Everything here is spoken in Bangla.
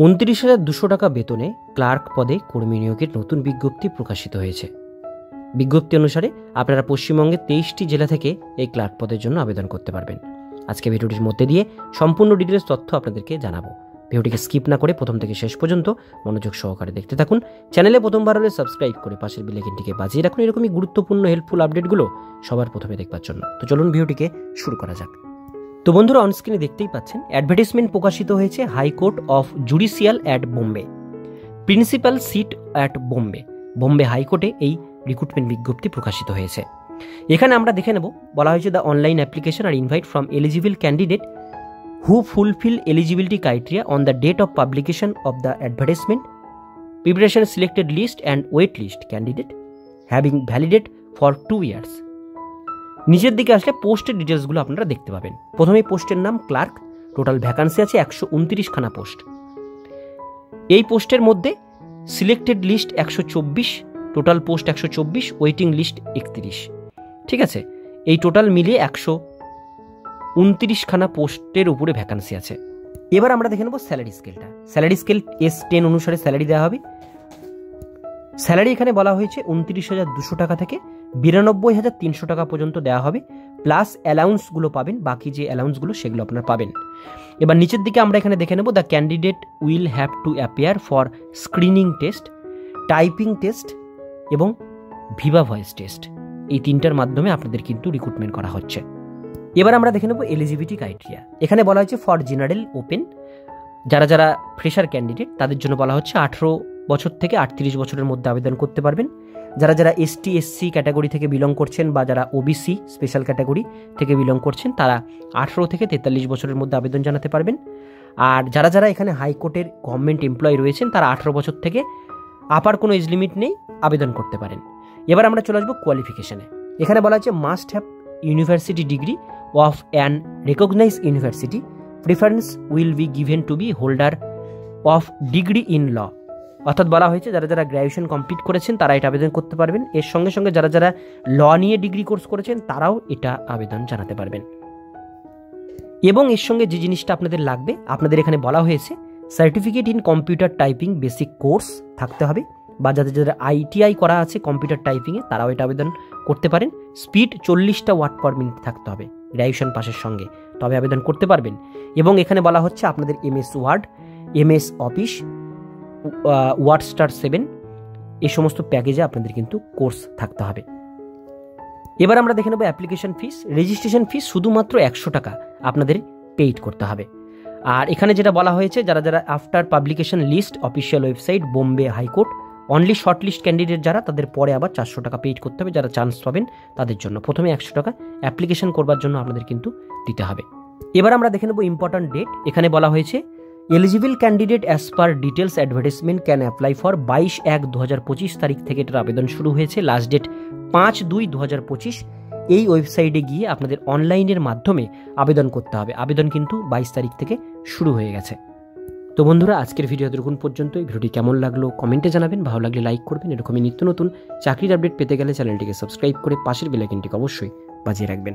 29,200 টাকা বেতনে ক্লার্ক পদে কর্মী নিয়োগের নতুন বিজ্ঞপ্তি প্রকাশিত হয়েছে। বিজ্ঞপ্তি অনুসারে আপনারা পশ্চিমবঙ্গের 23টি জেলা থেকে এই ক্লার্ক পদের জন্য আবেদন করতে পারবেন। আজকে ভিডিওটির মধ্যে দিয়ে সম্পূর্ণ ডিটেলস তথ্য আপনাদেরকে জানাবো। ভিডিওটিকে স্কিপ না করে প্রথম থেকে শেষ পর্যন্ত মনোযোগ সহকারে দেখতে থাকুন। চ্যানেলে প্রথমবার হলে সাবস্ক্রাইব করে পাশের বেল আইকনটিকে বাজিয়ে রাখুন এরকমই গুরুত্বপূর্ণ হেল্পফুল আপডেটগুলো সবার প্রথমে দেখবার জন্য। তো চলুন ভিডিওটিকে শুরু করা যাক। তো বন্ধুরা, অনস্ক্রিনে দেখতেই পাচ্ছেন অ্যাডভার্টাইজমেন্ট প্রকাশিত হয়েছে high court of judicial at Bombay, principal seat at Bombay. Bombay হাইকোর্টে এই রিক্রুটমেন্ট বিজ্ঞপ্তি প্রকাশিত হয়েছে। এখানে আমরা দেখে নেব, বলা হয়েছে the online application are invite from eligible candidate who fulfill eligibility criteria on the date of publication of the advertisement, preparation selected list and wait list candidate having validate for 2 years। নিচের দিকে আসলে পোস্টের ডিটেলসগুলো আপনারা দেখতে পাবেন। প্রথমে পোস্টের নাম ক্লার্ক, টোটাল ভ্যাকান্সি আছে 129 খানা পোস্ট। এই পোস্টের মধ্যে selected list 124, total post 124, waiting list 31। ঠিক আছে, এই টোটাল মিলিয়ে 129 খানা পোস্টের উপরে ভ্যাকান্সি আছে। এবার আমরা দেখে নেব স্যালারি স্কেলটা। স্যালারি স্কেল S10 অনুসারে স্যালারি দেওয়া হবে। স্যালারি এখানে বলা হয়েছে 29,200 টাকা থেকে 92,300 টাকা পর্যন্ত দেওয়া হবে, প্লাস অ্যালাউন্সগুলো পাবেন। বাকি যে অ্যালাউন্সগুলো সেগুলো আপনারা পাবেন। এবার নিচের দিকে আমরা এখানে দেখে নেব the candidate will have to appear for screening test, typing test এবং ভিভা ভয়েস টেস্ট। এই তিনটার মাধ্যমে আপনাদের কিন্তু রিক্রুটমেন্ট করা হচ্ছে। এবার আমরা দেখে নেব এলিজিবিলিটি ক্রাইটেরিয়া। এখানে বলা হয়েছে ফর জেনারেল ওপেন, যারা ফ্রেশার ক্যান্ডিডেট তাদের জন্য বলা হচ্ছে 18 বছর থেকে 38 বছরের মধ্যে আবেদন করতে পারবেন। যারা ST SC ক্যাটাগরি থেকে বিলং করছেন বা যারা OBC স্পেশাল ক্যাটাগরি থেকে বিলং করছেন তারা 18 থেকে 43 বছরের মধ্যে আবেদন জানাতে পারবেন। আর যারা এখানে হাইকোর্টের গভর্নমেন্ট এমপ্লয়ি রয়েছেন তারা 18 বছর থেকে আপার কোনো এজ লিমিট নেই, আবেদন করতে পারেন। এবার আমরা চলে আসবো কোয়ালিফিকেশনে। এখানে বলা হচ্ছে must have university degree of an recognized university. Preference will be given to be holder of degree in law। অর্থাৎ বলা হয়েছে যারা গ্র্যাজুয়েশন কমপ্লিট করেছেন তারা এটা আবেদন করতে পারবেন। এর সঙ্গে সঙ্গে যারা ল নিয়ে ডিগ্রি কোর্স করেছেন তারাও এটা আবেদন জানাতে পারবেন। এবং এর সঙ্গে যে জিনিসটা আপনাদের লাগবে, আপনাদের এখানে বলা হয়েছে certificate in computer typing basic course থাকতে হবে, বা যাদের ITI করা আছে কম্পিউটার টাইপিংয়ে তারাও এটা আবেদন করতে পারেন। স্পিড 40টা ওয়ার্ড পার মিনিট থাকতে হবে গ্র্যাজুয়েশন পাসের সঙ্গে, তবে আবেদন করতে পারবেন। এবং এখানে বলা হচ্ছে আপনাদের MS ওয়ার্ড, MS অফিস, ওয়ার্ডস্টার 7 এই সমস্ত প্যাকেজে আপনাদের কিন্তু কোর্স থাকতে হবে। এবার আমরা দেখে নেব অ্যাপ্লিকেশন ফিস। রেজিস্ট্রেশন ফিস শুধুমাত্র 100 টাকা আপনাদের পেইড করতে হবে। আর এখানে যেটা বলা হয়েছে যারা after publication list official website Bombay high court only short list candidate যারা, তাদের পরে আবার 400 টাকা পেইড করতে হবে। যারা চান্স পাবেন তাদের জন্য প্রথমে 100 টাকা অ্যাপ্লিকেশন করবার জন্য আপনাদের কিন্তু দিতে হবে। এবার আমরা দেখে নেব ইম্পর্ট্যান্ট ডেট। এখানে বলা হয়েছে eligible candidate as per details advertisement can apply for 22/1/2025 তারিখ থেকে এটার আবেদন শুরু হয়েছে। Last date 5/2/2025। এই ওয়েবসাইটে গিয়ে আপনাদের অনলাইনের মাধ্যমে আবেদন করতে হবে। আবেদন কিন্তু 22 তারিখ থেকে শুরু হয়ে গেছে। তো বন্ধুরা, আজকের ভিডিও এতক্ষণ পর্যন্ত। ভিডিওটি কেমন লাগলো কমেন্টে জানাবেন, ভালো লাগলে লাইক করবেন। এরকমই নিত্য নতুন চাকরির আপডেট পেতে গেলে চ্যানেলটিকে সাবস্ক্রাইব করে পাশের বেল আইকনটিকে অবশ্যই বাজিয়ে রাখবেন।